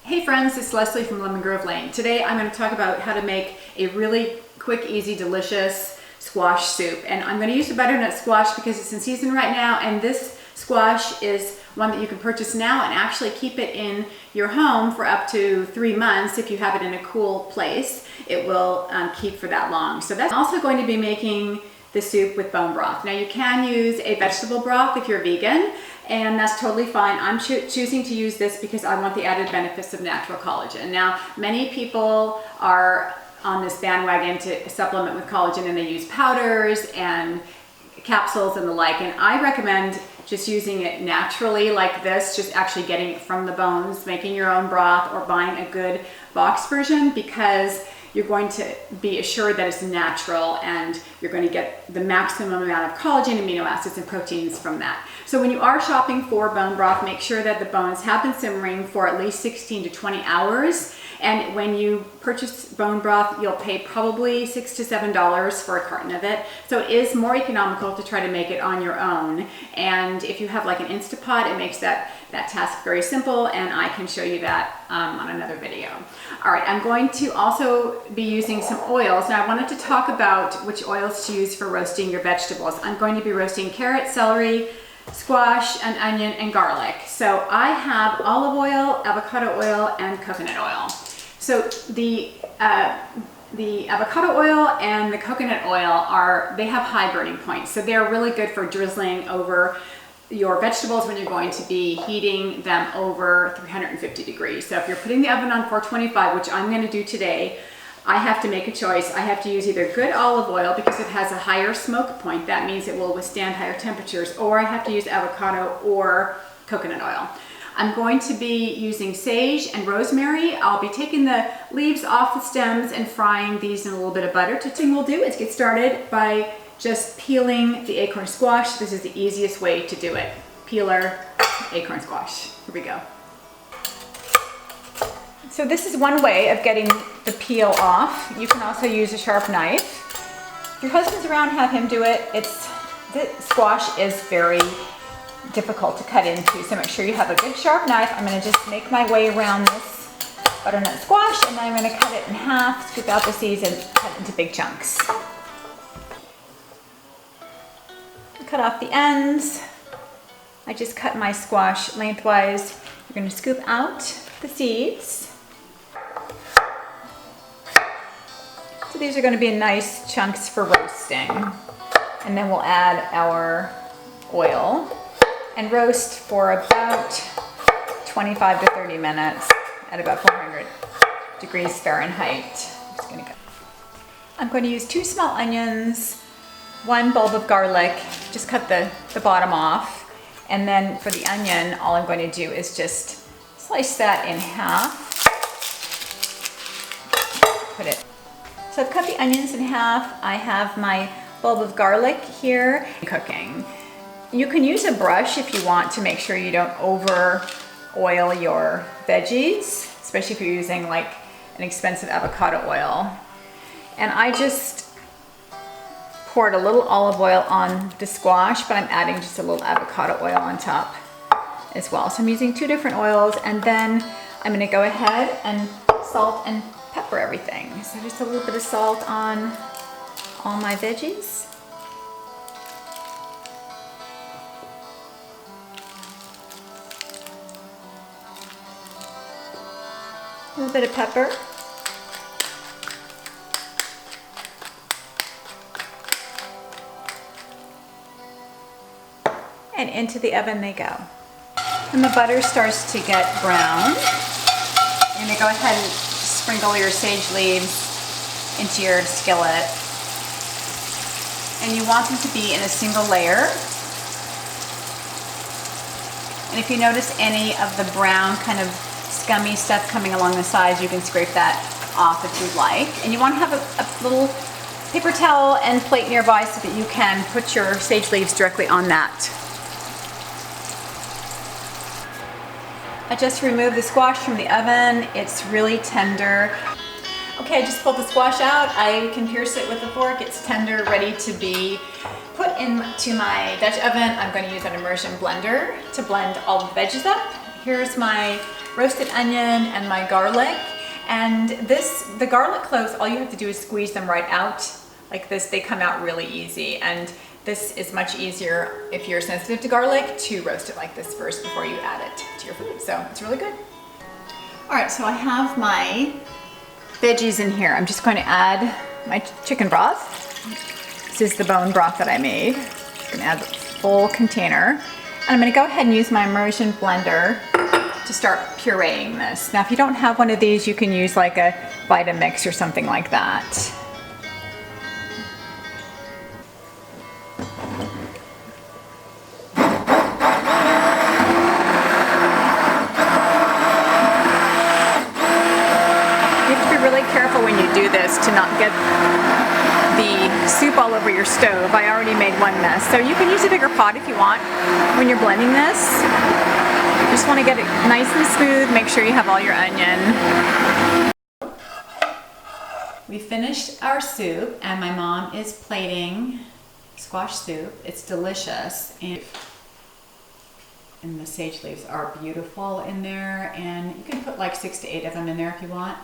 Hey friends, it's Leslie from Lemon Grove Lane. Today I'm going to talk about how to make a really quick, easy, delicious squash soup. And I'm going to use the butternut squash because it's in season right now, and this squash is one that you can purchase now and actually keep it in your home for up to 3 months. If you have it in a cool place, it will keep for that long. So that's also going to be making the soup with bone broth. Now you can use a vegetable broth if you're vegan, and that's totally fine. I'm choosing to use this because I want the added benefits of natural collagen. Now, many people are on this bandwagon to supplement with collagen, and they use powders and capsules and the like, and I recommend just using it naturally like this, just actually getting it from the bones, making your own broth, or buying a good box version, because you're going to be assured that it's natural and you're going to get the maximum amount of collagen, amino acids, and proteins from that. So when you are shopping for bone broth, make sure that the bones have been simmering for at least 16 to 20 hours. And when you purchase bone broth, you'll pay probably $6 to $7 for a carton of it. So it is more economical to try to make it on your own. And if you have like an Instapot, it makes that task very simple, and I can show you that on another video. All right, I'm going to also be using some oils. Now I wanted to talk about which oils to use for roasting your vegetables. I'm going to be roasting carrot, celery, squash, and onion, and garlic. So I have olive oil, avocado oil, and coconut oil. So the avocado oil and the coconut oil they have high burning points. So they're really good for drizzling over your vegetables when you're going to be heating them over 350 degrees. So if you're putting the oven on 425, which I'm going to do today, I have to make a choice. I have to use either good olive oil because it has a higher smoke point. That means it will withstand higher temperatures, or I have to use avocado or coconut oil. I'm going to be using sage and rosemary. I'll be taking the leaves off the stems and frying these in a little bit of butter. The thing we'll do is get started by just peeling the acorn squash. This is the easiest way to do it. Peeler, acorn squash. Here we go. So this is one way of getting the peel off. You can also use a sharp knife. If your husband's around, have him do it. The squash is very difficult to cut into, so make sure you have a good sharp knife. I'm going to just make my way around this butternut squash, and then I'm going to cut it in half, scoop out the seeds, and cut it into big chunks. Cut off the ends. I just cut my squash lengthwise. You're going to scoop out the seeds. So these are going to be nice chunks for roasting. And then we'll add our oil and roast for about 25 to 30 minutes at about 400 degrees Fahrenheit. I'm going to use 2 small onions, 1 bulb of garlic, just cut the bottom off. And then for the onion, all I'm going to do is just slice that in half. So I've cut the onions in half. I have my bulb of garlic here cooking. You can use a brush if you want to make sure you don't over oil your veggies, especially if you're using like an expensive avocado oil. And I just poured a little olive oil on the squash, but I'm adding just a little avocado oil on top as well. So I'm using 2 different oils, and then I'm going to go ahead and salt and pepper everything. So just a little bit of salt on all my veggies. A little bit of pepper. And into the oven they go. When the butter starts to get brown, you're gonna go ahead and sprinkle your sage leaves into your skillet. And you want them to be in a single layer. And if you notice any of the brown kind of scummy stuff coming along the sides, you can scrape that off if you'd like. And you want to have a little paper towel and plate nearby so that you can put your sage leaves directly on that. I just removed the squash from the oven. It's really tender. Okay, I just pulled the squash out. I can pierce it with a fork. It's tender, ready to be put into my Dutch oven. I'm going to use an Immersion blender to blend all the veggies up. Here's my roasted onion and my garlic. And the garlic cloves, all you have to do is squeeze them right out like this. They come out really easy. And this is much easier if you're sensitive to garlic to roast it like this first before you add it to your food. So it's really good. All right, so I have my veggies in here. I'm just going to add my chicken broth. This is the bone broth that I made. I'm gonna add the full container. And I'm gonna go ahead and use my Immersion blender to start pureeing this. Now, if you don't have one of these, you can use like a Vitamix or something like that. You have to be really careful when you do this to not get the soup all over your stove. I already made one mess. So you can use a bigger pot if you want when you're blending this. You just want to get it nice and smooth. Make sure you have all your onion. We finished our soup and my mom is plating squash soup. It's delicious. And the sage leaves are beautiful in there, and you can put like 6 to 8 of them in there if you want.